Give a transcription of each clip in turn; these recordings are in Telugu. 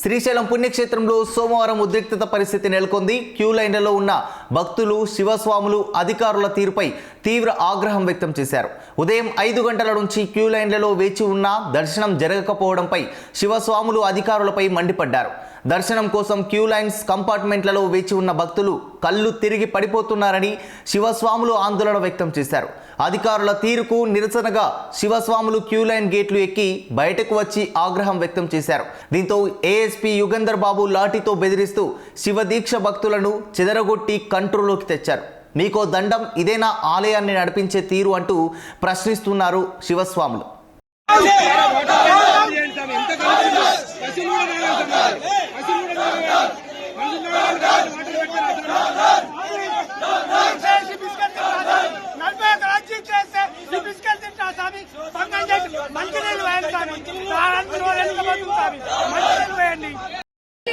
శ్రీశైలం పుణ్యక్షేత్రంలో సోమవారం ఉద్రిక్తత పరిస్థితి నెలకొంది. క్యూ లైన్లలో ఉన్న భక్తులు, శివస్వాములు అధికారుల తీరుపై తీవ్ర ఆగ్రహం వ్యక్తం చేశారు. ఉదయం 5 గంటల నుంచి క్యూ లైన్లలో వేచి ఉన్నా దర్శనం జరగకపోవడంపై శివస్వాములు అధికారులపై మండిపడ్డారు. దర్శనం కోసం క్యూ లైన్స్ కంపార్ట్మెంట్లలో వేచి ఉన్న భక్తులు కళ్ళు తిరిగి పడిపోతున్నారని శివస్వాములు ఆందోళన వ్యక్తం చేశారు. అధికారుల తీరుకు నిరసనగా శివస్వాములు క్యూ లైన్ గేట్లు ఎక్కి బయటకు వచ్చి ఆగ్రహం వ్యక్తం చేశారు. దీంతో ఏఎస్పీ యుగంధర్ బాబు లాఠీతో బెదిరిస్తూ శివదీక్ష భక్తులను చెదరగొట్టి కంట్రోల్లోకి తెచ్చారు. మీకో దండం, ఇదేనా ఆలయాన్ని నడిపించే తీరు అంటూ ప్రశ్నిస్తున్నారు శివస్వాములు.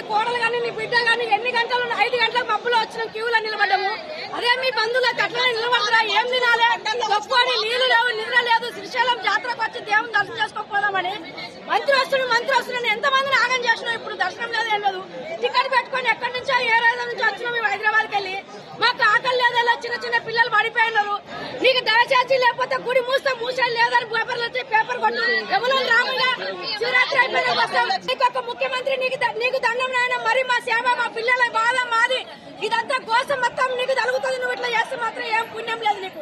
కోడలు కానీ నీ బిడ్డ కానీ ఎన్ని గంటలు 5 గంటలకు పప్పులో వచ్చిన క్యూలో నిలబడ్డాము. అదే మీ బంధువులకు అట్లా నిలబడరా? ఏం తినాలి? తక్కువని నీళ్లు లేవు, నిద్ర లేదు. శ్రీశైలం జాతరకు వచ్చి దేవుని దర్శనం చేసుకోకపోదామని మంత్రి వస్తున్నాను ఎంతమందిని ఆగం చేసినాం. ఇప్పుడు దర్శనం లేదు, ఏం లేదు. టికెట్ పెట్టుకొని ఎక్కడి నుంచో ఏ రాజు నుంచి వచ్చినాం మేము హైదరాబాద్కి వెళ్ళి. మాకు ఆకలి లేదు, ఎలా చిన్న పిల్లలు పడిపోయినారు. నీకు దయచేసి లేకపోతే గుడి మూసేది లేదని పేపర్లు వచ్చి పేపర్ కొట్టు ఎవరో రాముగా శివరాత్రి అయిపోయినా వస్తాం. నీకొక ముఖ్యమంత్రి నీకు దండం నాయన. మరి మా సేవ, మా పిల్లల బాధ మాది, ఇదంతా కోసం మొత్తం నీకు తలుగుతుంది. నువ్వు ఇట్లా చేస్తే మాత్రం ఏం పుణ్యం లేదు నీకు.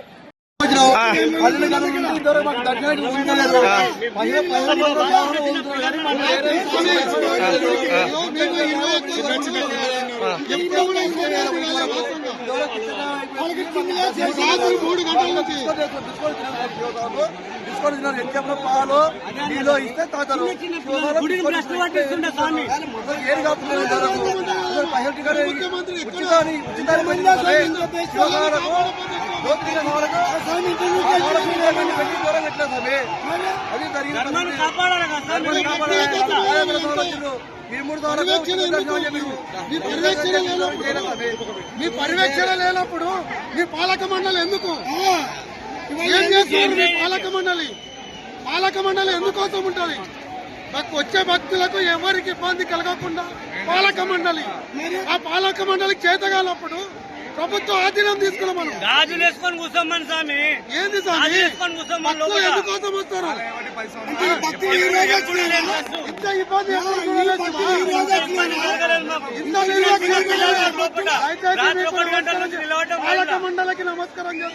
పాలు నీలో ఇస్తే తాతారు. అది మీ పర్యవేక్షణ లేనప్పుడు మీ పాలక మండలి ఎందుకు ఏం చేస్తున్నారు? మీ పాలక మండలి ఎందుకోసం ఉంటుంది? వచ్చే భక్తులకు ఎవరికి ఇబ్బంది కలగకుండా పాలక మండలి, ఆ పాలక మండలికి చేతగానప్పుడు ప్రభుత్వం ఆధీనం తీసుకున్నాం. మనం గాజులు వేసుకొని కూర్చోమని స్వామి. ఏంది స్వామి? భక్తులు ఎందుకోసం వస్తారు? ఇంత ఇబ్బంది పాలక మండలికి నమస్కారం చేస్తున్నాం.